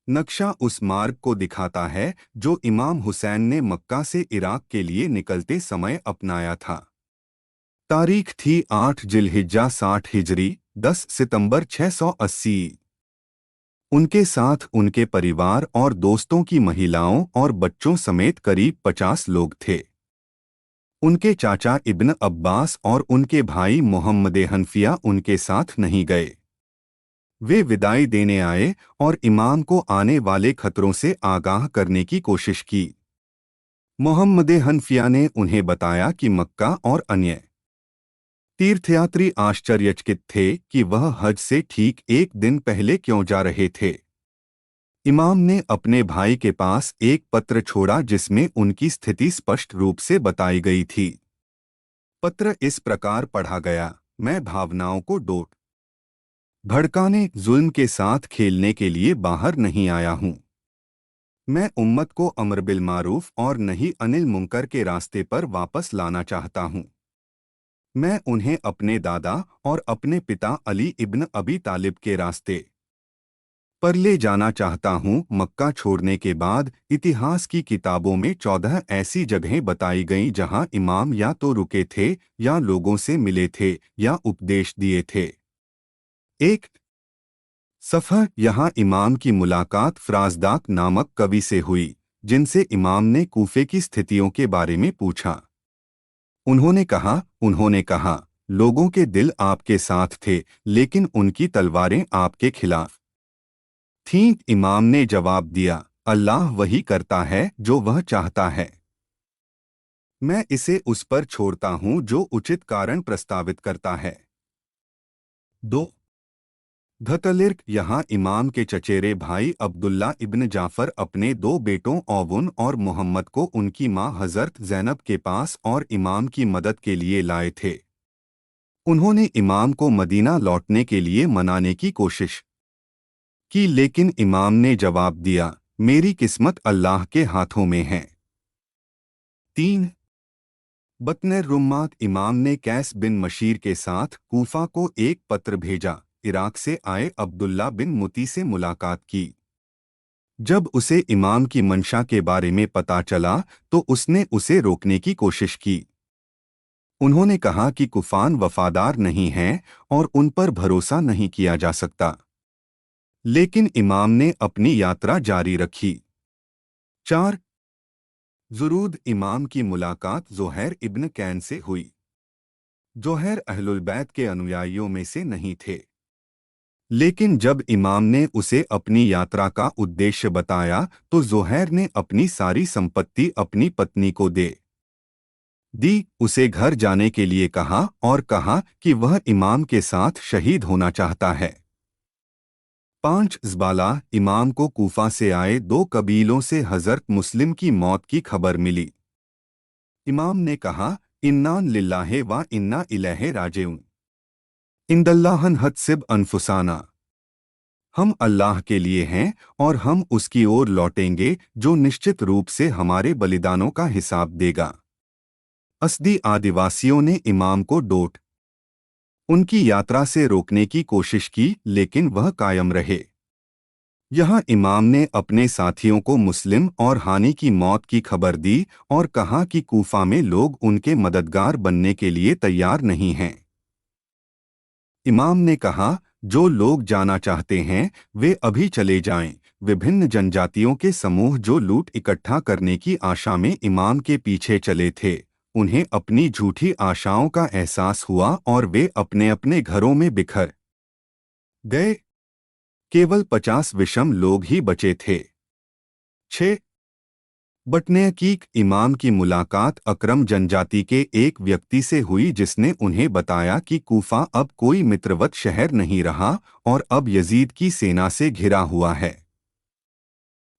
नक्शा उस मार्ग को दिखाता है जो इमाम हुसैन ने मक्का से इराक के लिए निकलते समय अपनाया था। तारीख थी 8 जिलहिज्जा 60 हिजरी, 10 सितंबर 680। उनके साथ उनके परिवार और दोस्तों की महिलाओं और बच्चों समेत करीब 50 लोग थे। उनके चाचा इब्न अब्बास और उनके भाई मोहम्मद हनफिया उनके साथ नहीं गए। वे विदाई देने आए और इमाम को आने वाले खतरों से आगाह करने की कोशिश की। मोहम्मद हनफिया ने उन्हें बताया कि मक्का और अन्य तीर्थयात्री आश्चर्यचकित थे कि वह हज से ठीक एक दिन पहले क्यों जा रहे थे। इमाम ने अपने भाई के पास एक पत्र छोड़ा जिसमें उनकी स्थिति स्पष्ट रूप से बताई गई थी। पत्र इस प्रकार पढ़ा गया, मैं भावनाओं को डोट भड़काने, जुल्म के साथ खेलने के लिए बाहर नहीं आया हूं। मैं उम्मत को अम्र बिल मारूफ और नहीं अनिल मुनकर के रास्ते पर वापस लाना चाहता हूं। मैं उन्हें अपने दादा और अपने पिता अली इब्न अबी तालिब के रास्ते पर ले जाना चाहता हूं। मक्का छोड़ने के बाद इतिहास की किताबों में 14 ऐसी जगहें बताई गईं जहां इमाम या तो रुके थे या लोगों से मिले थे या उपदेश दिए थे। एक सफ़र, यहाँ इमाम की मुलाकात फ़राज़दाक नामक कवि से हुई, जिनसे इमाम ने कूफे की स्थितियों के बारे में पूछा। उन्होंने कहा, लोगों के दिल आपके साथ थे, लेकिन उनकी तलवारें आपके खिलाफ थीं। इमाम ने जवाब दिया, अल्लाह वही करता है जो वह चाहता है। मैं इसे उस पर छोड़ता हूँ जो उचित कारण प्रस्तावित करता है। 2 धतलिर्क, यहाँ इमाम के चचेरे भाई अब्दुल्ला इब्न जाफ़र अपने 2 बेटों औवन और मोहम्मद को उनकी माँ हज़रत ज़ैनब के पास और इमाम की मदद के लिए लाए थे। उन्होंने इमाम को मदीना लौटने के लिए मनाने की कोशिश की, लेकिन इमाम ने जवाब दिया, मेरी किस्मत अल्लाह के हाथों में है। 3 बतन रुम्मात, इमाम ने कैस बिन मशीर के साथ कूफा को एक पत्र भेजा। इराक से आए अब्दुल्ला बिन मुती से मुलाकात की। जब उसे इमाम की मंशा के बारे में पता चला तो उसने उसे रोकने की कोशिश की। उन्होंने कहा कि कुफान वफादार नहीं हैं और उन पर भरोसा नहीं किया जा सकता। लेकिन इमाम ने अपनी यात्रा जारी रखी। 4 ज़ुरूद, इमाम की मुलाकात ज़ुहैर इब्न कैन से हुई। ज़ुहैर अहलुल बैत के अनुयायियों में से नहीं थे, लेकिन जब इमाम ने उसे अपनी यात्रा का उद्देश्य बताया तो ज़ुहैर ने अपनी सारी संपत्ति अपनी पत्नी को दे दी, उसे घर जाने के लिए कहा और कहा कि वह इमाम के साथ शहीद होना चाहता है। 5 ज़बाला, इमाम को कूफा से आए 2 कबीलों से हज़रत मुस्लिम की मौत की खबर मिली। इमाम ने कहा, इन्ना लिल्लाहि व इन्ना इलैहि राजिऊन, इंदल्लाहन हत्सिब अनफुसाना, हम अल्लाह के लिए हैं और हम उसकी ओर लौटेंगे जो निश्चित रूप से हमारे बलिदानों का हिसाब देगा। असदी आदिवासियों ने इमाम को डोट उनकी यात्रा से रोकने की कोशिश की, लेकिन वह कायम रहे। यहाँ इमाम ने अपने साथियों को मुस्लिम और हानि की मौत की खबर दी और कहा कि कूफा में लोग उनके मददगार बनने के लिए तैयार नहीं हैं। इमाम ने कहा, जो लोग जाना चाहते हैं वे अभी चले जाएं। विभिन्न जनजातियों के समूह जो लूट इकट्ठा करने की आशा में इमाम के पीछे चले थे, उन्हें अपनी झूठी आशाओं का एहसास हुआ और वे अपने अपने घरों में बिखर गए। केवल 50 विषम लोग ही बचे थे। 6 बटनेकीक, इमाम की मुलाकात अकरम जनजाति के एक व्यक्ति से हुई जिसने उन्हें बताया कि कूफा अब कोई मित्रवत शहर नहीं रहा और अब यजीद की सेना से घिरा हुआ है।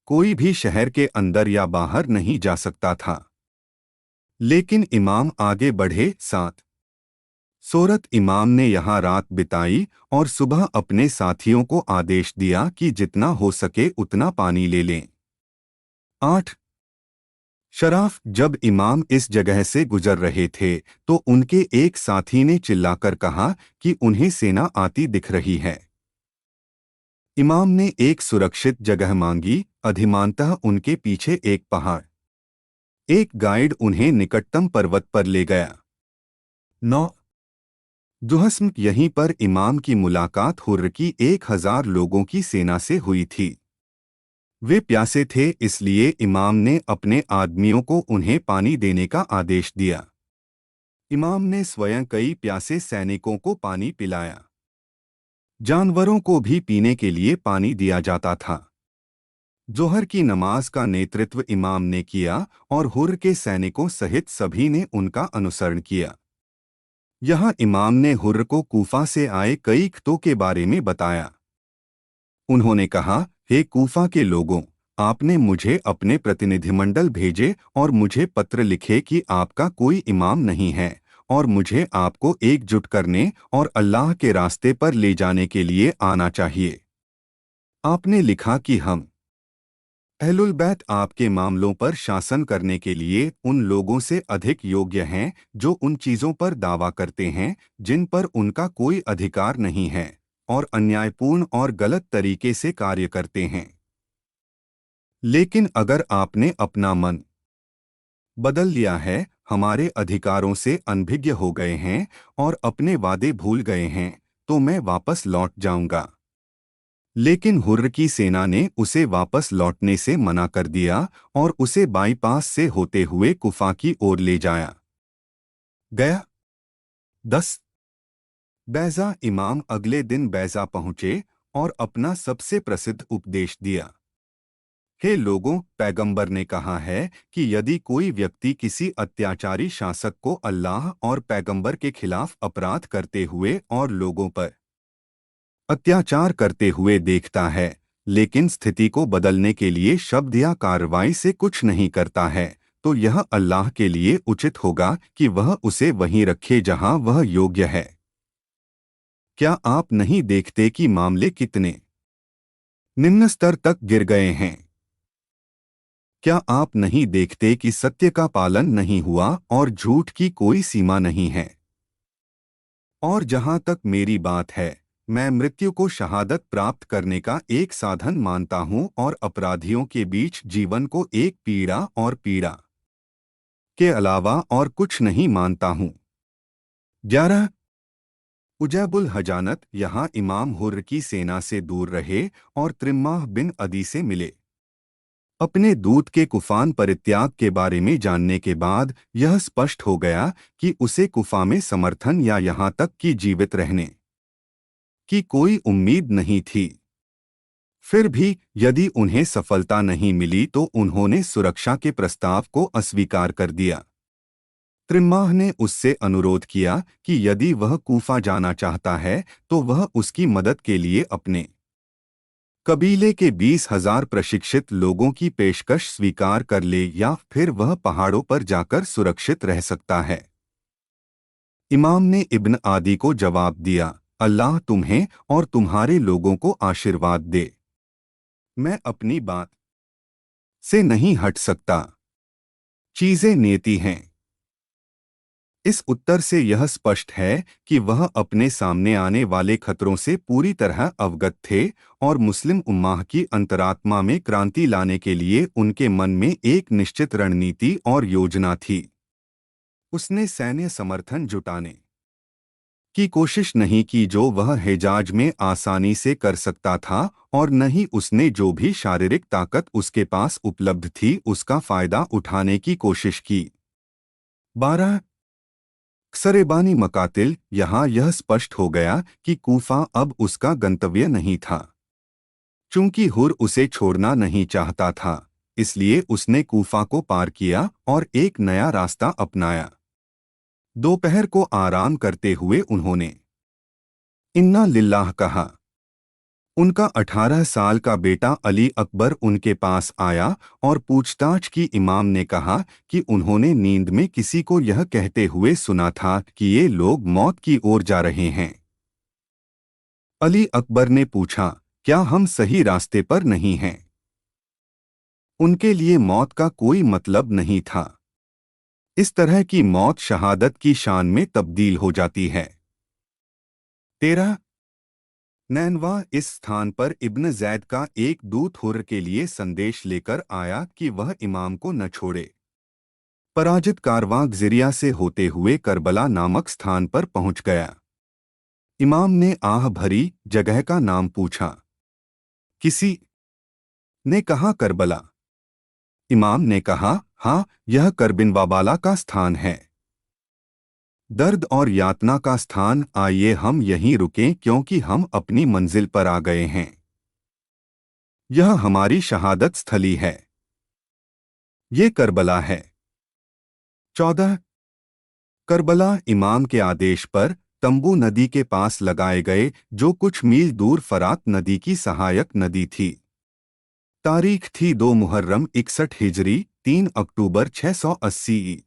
कोई भी शहर के अंदर या बाहर नहीं जा सकता था। लेकिन इमाम आगे बढ़े। 7 सोरत, इमाम ने यहाँ रात बिताई और सुबह अपने साथियों को आदेश दिया कि जितना हो सके उतना पानी ले लें। 8 शराफ, जब इमाम इस जगह से गुजर रहे थे तो उनके एक साथी ने चिल्लाकर कहा कि उन्हें सेना आती दिख रही है। इमाम ने एक सुरक्षित जगह मांगी। अधिमानतः उनके पीछे एक पहाड़। एक गाइड उन्हें निकटतम पर्वत पर ले गया। 9 दुहस्म यहीं पर इमाम की मुलाकात हुर्र की 1000 लोगों की सेना से हुई थी। वे प्यासे थे, इसलिए इमाम ने अपने आदमियों को उन्हें पानी देने का आदेश दिया। इमाम ने स्वयं कई प्यासे सैनिकों को पानी पिलाया। जानवरों को भी पीने के लिए पानी दिया जाता था। जोहर की नमाज का नेतृत्व इमाम ने किया और हुर्र के सैनिकों सहित सभी ने उनका अनुसरण किया। यहाँ इमाम ने हुर्र को कूफा से आए कई खतों के बारे में बताया। उन्होंने कहा, हे कूफा के लोगों, आपने मुझे अपने प्रतिनिधिमंडल भेजे और मुझे पत्र लिखे कि आपका कोई इमाम नहीं है और मुझे आपको एकजुट करने और अल्लाह के रास्ते पर ले जाने के लिए आना चाहिए। आपने लिखा कि हम अहलुल बैत आपके मामलों पर शासन करने के लिए उन लोगों से अधिक योग्य हैं जो उन चीज़ों पर दावा करते हैं जिन पर उनका कोई अधिकार नहीं है और अन्यायपूर्ण और गलत तरीके से कार्य करते हैं। लेकिन अगर आपने अपना मन बदल लिया है, हमारे अधिकारों से अनभिज्ञ हो गए हैं और अपने वादे भूल गए हैं, तो मैं वापस लौट जाऊंगा। लेकिन हुर्र की सेना ने उसे वापस लौटने से मना कर दिया और उसे बाईपास से होते हुए कुफा की ओर ले जाया गया। 10 बैजा इमाम अगले दिन बैजा पहुंचे और अपना सबसे प्रसिद्ध उपदेश दिया। हे लोगों, पैगंबर ने कहा है कि यदि कोई व्यक्ति किसी अत्याचारी शासक को अल्लाह और पैगंबर के खिलाफ अपराध करते हुए और लोगों पर अत्याचार करते हुए देखता है, लेकिन स्थिति को बदलने के लिए शब्द या कार्रवाई से कुछ नहीं करता है, तो यह अल्लाह के लिए उचित होगा कि वह उसे वहीं रखे जहां वह योग्य है। क्या आप नहीं देखते कि मामले कितने निम्न स्तर तक गिर गए हैं? क्या आप नहीं देखते कि सत्य का पालन नहीं हुआ और झूठ की कोई सीमा नहीं है? और जहां तक मेरी बात है, मैं मृत्यु को शहादत प्राप्त करने का एक साधन मानता हूं और अपराधियों के बीच जीवन को एक पीड़ा और पीड़ा के अलावा और कुछ नहीं मानता हूं। 11 उजैबुल हजानत यहाँ इमाम हुर्र की सेना से दूर रहे और त्रिम्माह बिन अदी से मिले। अपने दूत के कुफान परित्याग के बारे में जानने के बाद यह स्पष्ट हो गया कि उसे कुफा में समर्थन या यहाँ तक कि जीवित रहने की कोई उम्मीद नहीं थी। फिर भी यदि उन्हें सफलता नहीं मिली तो उन्होंने सुरक्षा के प्रस्ताव को अस्वीकार कर दिया। त्रिम्माह ने उससे अनुरोध किया कि यदि वह कूफा जाना चाहता है तो वह उसकी मदद के लिए अपने कबीले के 20,000 प्रशिक्षित लोगों की पेशकश स्वीकार कर ले या फिर वह पहाड़ों पर जाकर सुरक्षित रह सकता है। इमाम ने इब्न आदी को जवाब दिया, अल्लाह तुम्हें और तुम्हारे लोगों को आशीर्वाद दे। मैं अपनी बात से नहीं हट सकता। चीजें नेति हैं। इस उत्तर से यह स्पष्ट है कि वह अपने सामने आने वाले खतरों से पूरी तरह अवगत थे और मुस्लिम उम्माह की अंतरात्मा में क्रांति लाने के लिए उनके मन में एक निश्चित रणनीति और योजना थी। उसने सैन्य समर्थन जुटाने की कोशिश नहीं की जो वह हिजाज में आसानी से कर सकता था और न ही उसने जो भी शारीरिक ताकत उसके पास उपलब्ध थी उसका फायदा उठाने की कोशिश की। 12 सरेबानी मकातिल यहाँ यह स्पष्ट हो गया कि कूफा अब उसका गंतव्य नहीं था। चूंकि हुर उसे छोड़ना नहीं चाहता था, इसलिए उसने कूफा को पार किया और एक नया रास्ता अपनाया। दोपहर को आराम करते हुए उन्होंने इन्ना लिल्लाह कहा। उनका 18 साल का बेटा अली अकबर उनके पास आया और पूछताछ की। इमाम ने कहा कि उन्होंने नींद में किसी को यह कहते हुए सुना था कि ये लोग मौत की ओर जा रहे हैं। अली अकबर ने पूछा, क्या हम सही रास्ते पर नहीं हैं? उनके लिए मौत का कोई मतलब नहीं था। इस तरह की मौत शहादत की शान में तब्दील हो जाती है। 13 नैनवा इस स्थान पर इब्न जैद का एक दूत हुर्र के लिए संदेश लेकर आया कि वह इमाम को न छोड़े। पराजित कारवां ज़िरिया से होते हुए करबला नामक स्थान पर पहुंच गया। इमाम ने आह भरी जगह का नाम पूछा। किसी ने कहा करबला। इमाम ने कहा, हाँ, यह करबिनवाबाला का स्थान है, दर्द और यातना का स्थान। आइए हम यहीं रुकें क्योंकि हम अपनी मंजिल पर आ गए हैं। यह हमारी शहादत स्थली है। ये करबला है। 14 करबला इमाम के आदेश पर तंबू नदी के पास लगाए गए, जो कुछ मील दूर फरात नदी की सहायक नदी थी। तारीख थी 2 मुहर्रम 61 हिजरी 3 अक्टूबर 680।